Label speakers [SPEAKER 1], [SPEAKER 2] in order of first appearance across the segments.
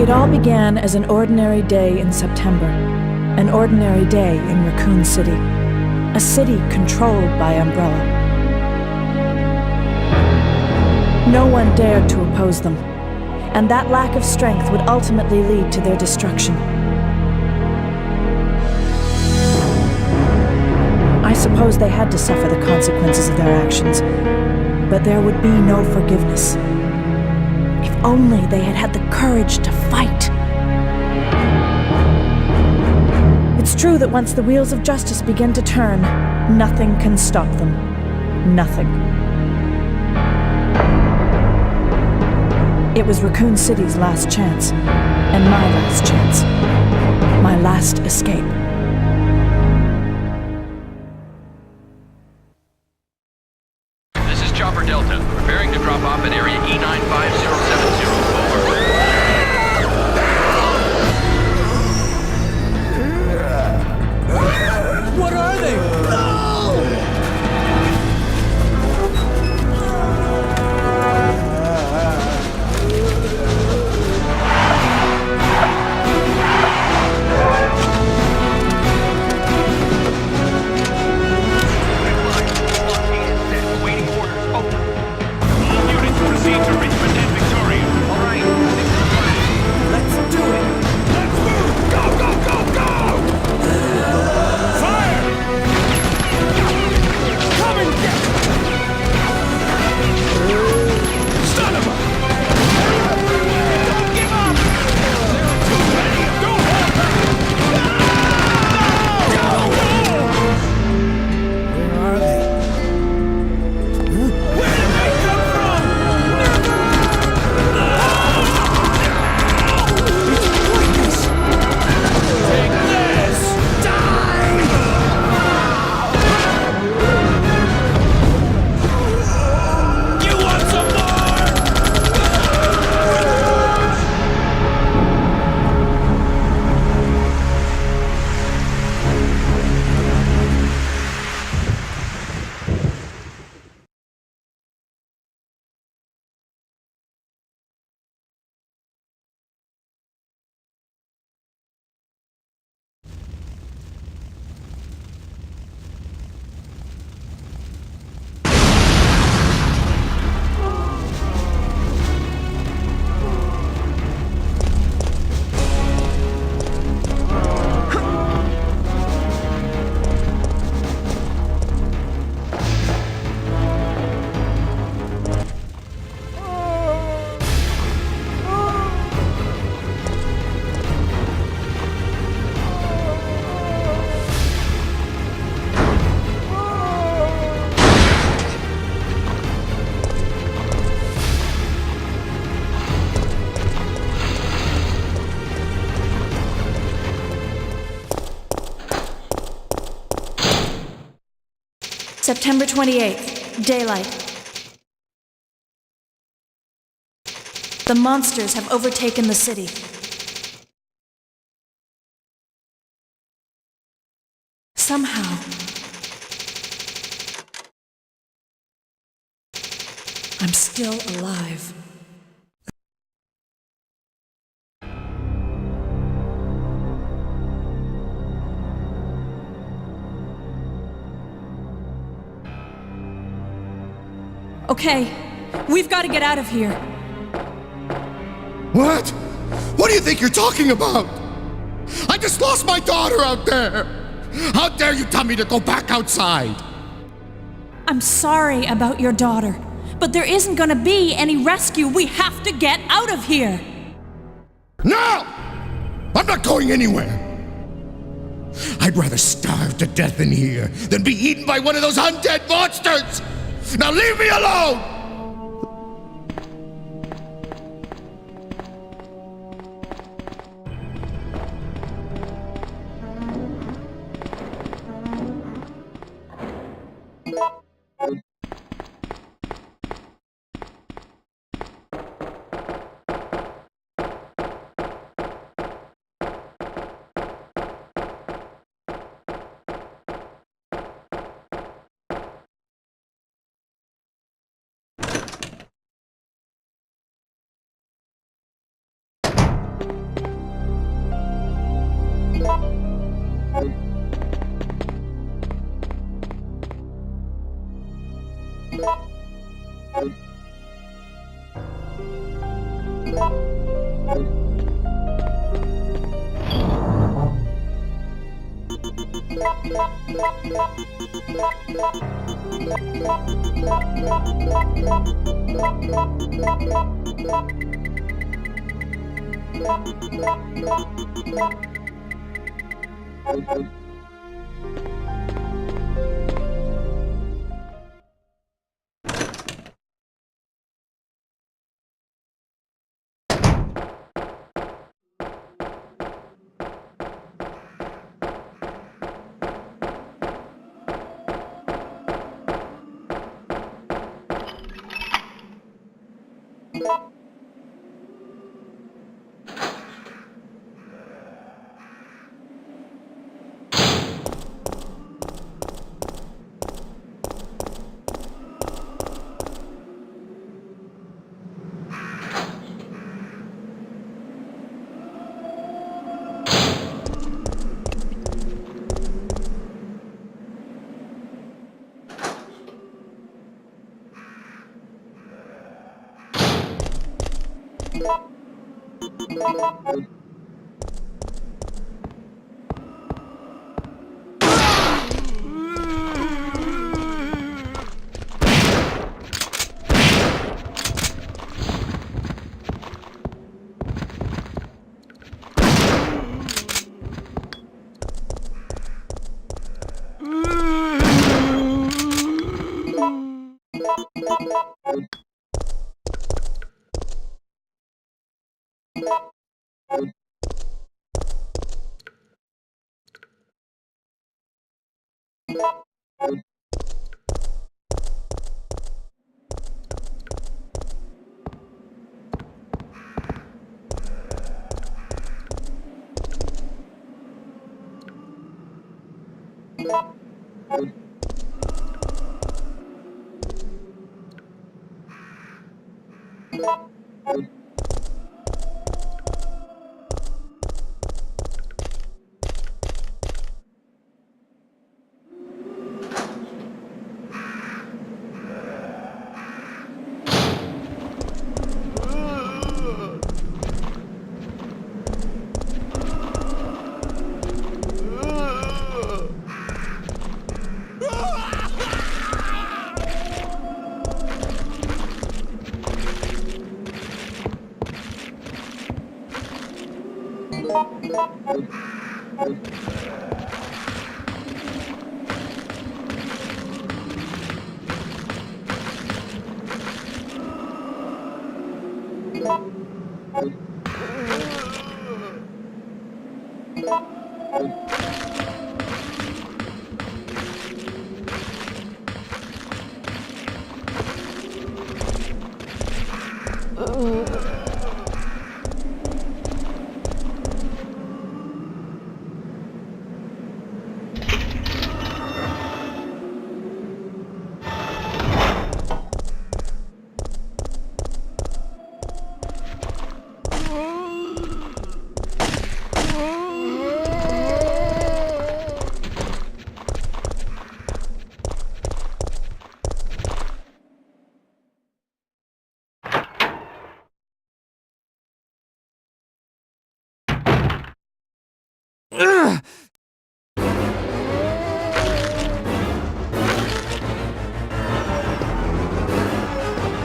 [SPEAKER 1] It all began as an ordinary day in September. An ordinary day in Raccoon City. A city controlled by Umbrella. No one dared to oppose them, and that lack of strength would ultimately lead to their destruction. I suppose they had to suffer the consequences of their actions, but there would be no forgiveness. If only they had had the courage to fight. It's true that once the wheels of justice begin to turn, nothing can stop them. Nothing. It was Raccoon City's last chance, and my last chance. My last escape.
[SPEAKER 2] This is Chopper Delta, preparing to drop off at area E95070. Over.
[SPEAKER 3] What are they?
[SPEAKER 1] September 28th, daylight. The monsters have overtaken the city. Somehow, I'm still alive. Okay, we've got to get out of here.
[SPEAKER 4] What? What do you think you're talking about? I just lost my daughter out there! How dare you tell me to go back outside?
[SPEAKER 1] I'm sorry about your daughter, but there isn't gonna be any rescue. We have to get out of here!
[SPEAKER 4] No! I'm not going anywhere! I'd rather starve to death in here than be eaten by one of those undead monsters! Now leave me alone!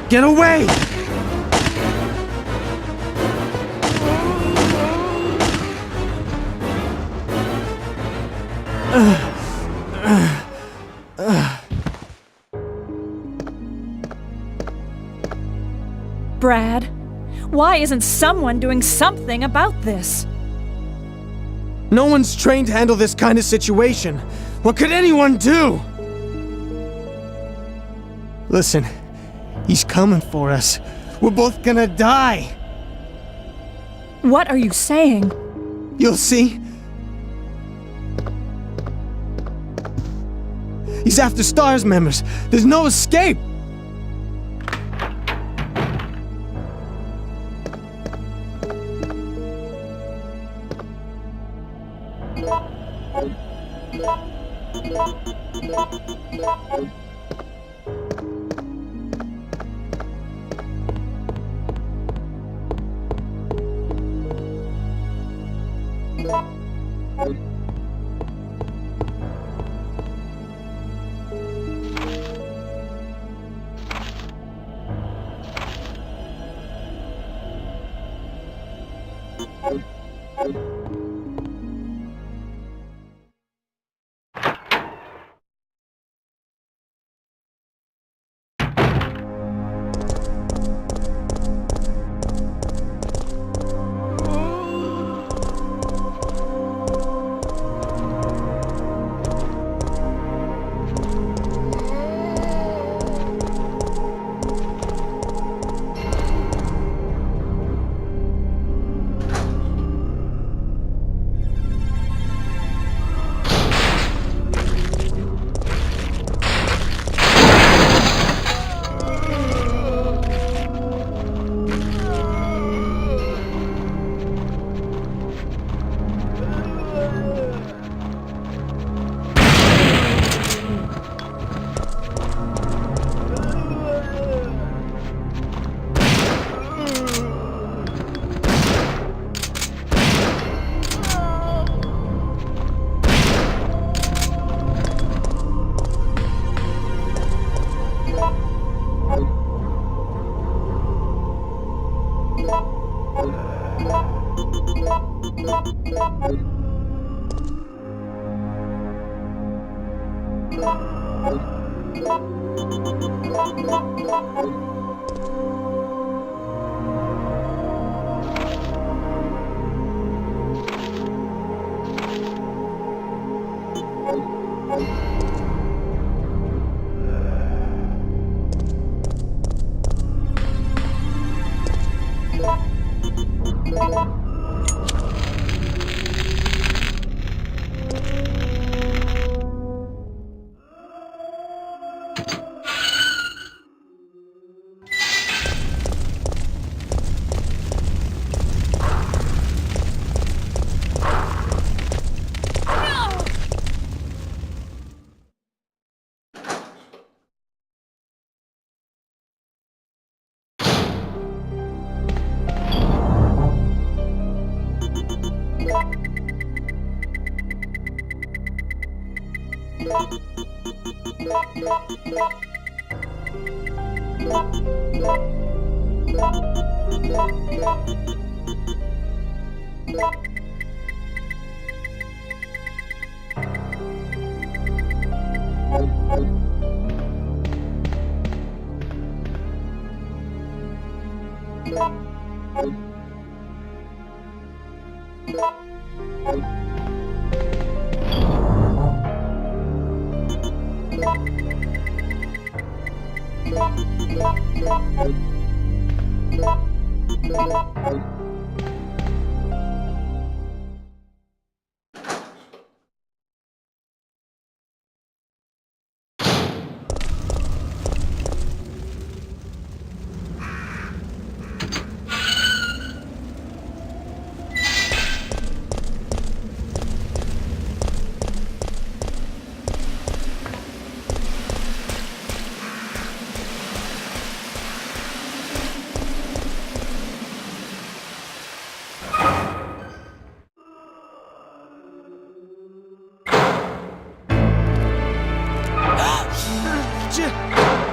[SPEAKER 3] Get away!
[SPEAKER 1] Brad, why isn't someone doing something about this?
[SPEAKER 3] No one's trained to handle this kind of situation. What could anyone do? Listen, he's coming for us. We're both gonna die.
[SPEAKER 1] What are you saying?
[SPEAKER 3] You'll see. He's after S.T.A.R.S members. There's no escape.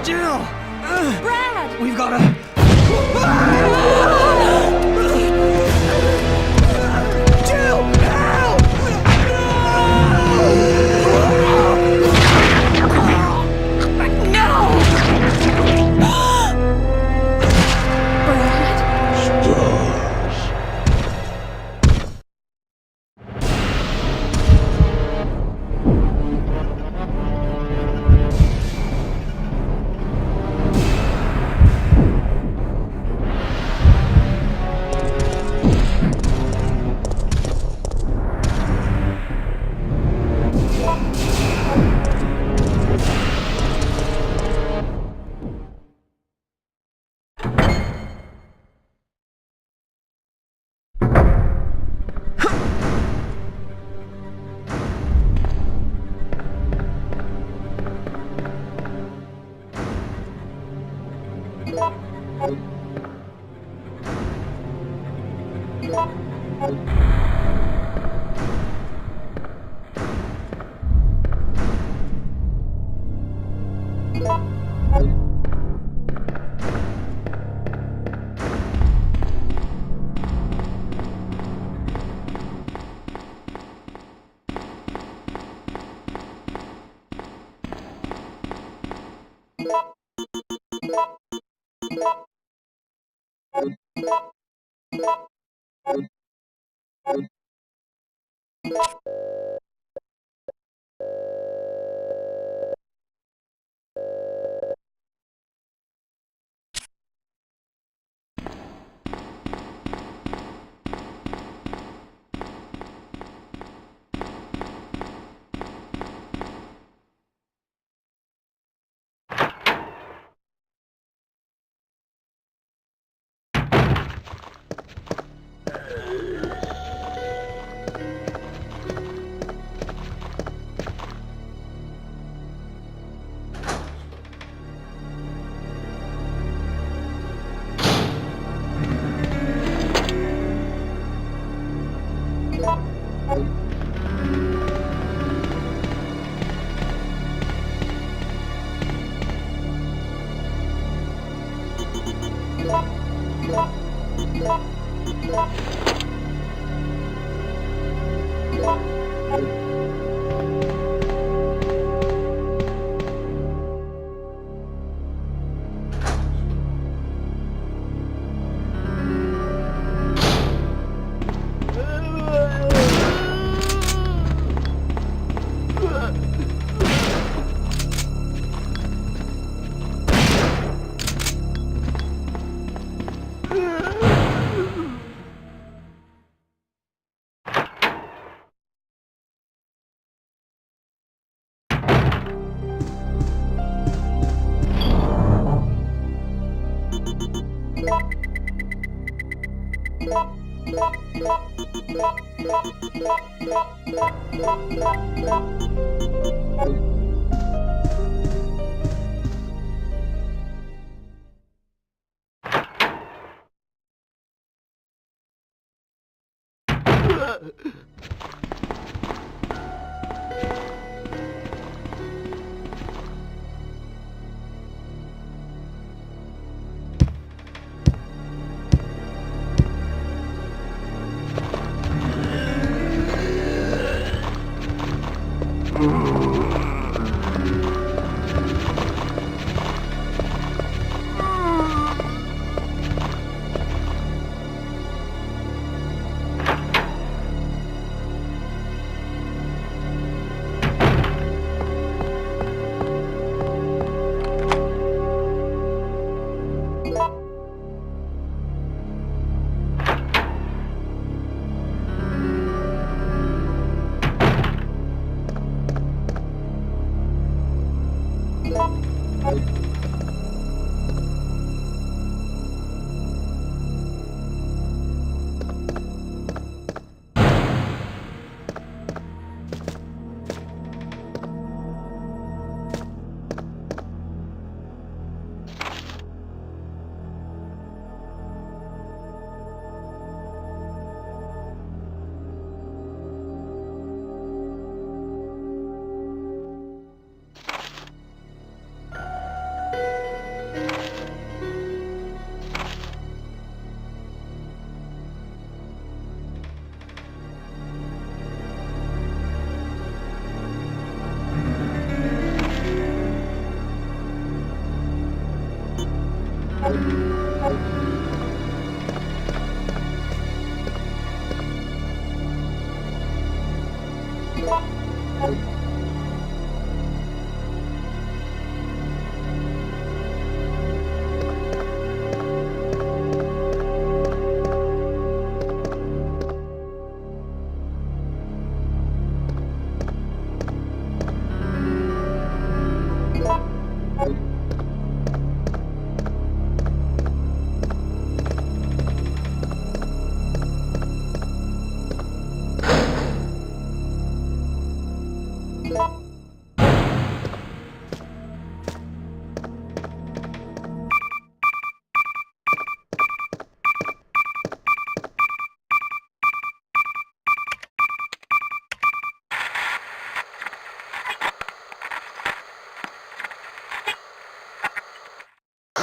[SPEAKER 3] Jill!
[SPEAKER 1] Brad!
[SPEAKER 3] We've gotta... Jill! Help!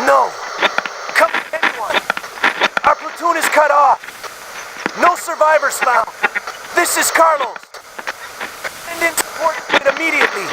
[SPEAKER 5] No! Come anyone! Our platoon is cut off! No survivors found! This is Carlos! Send in support immediately!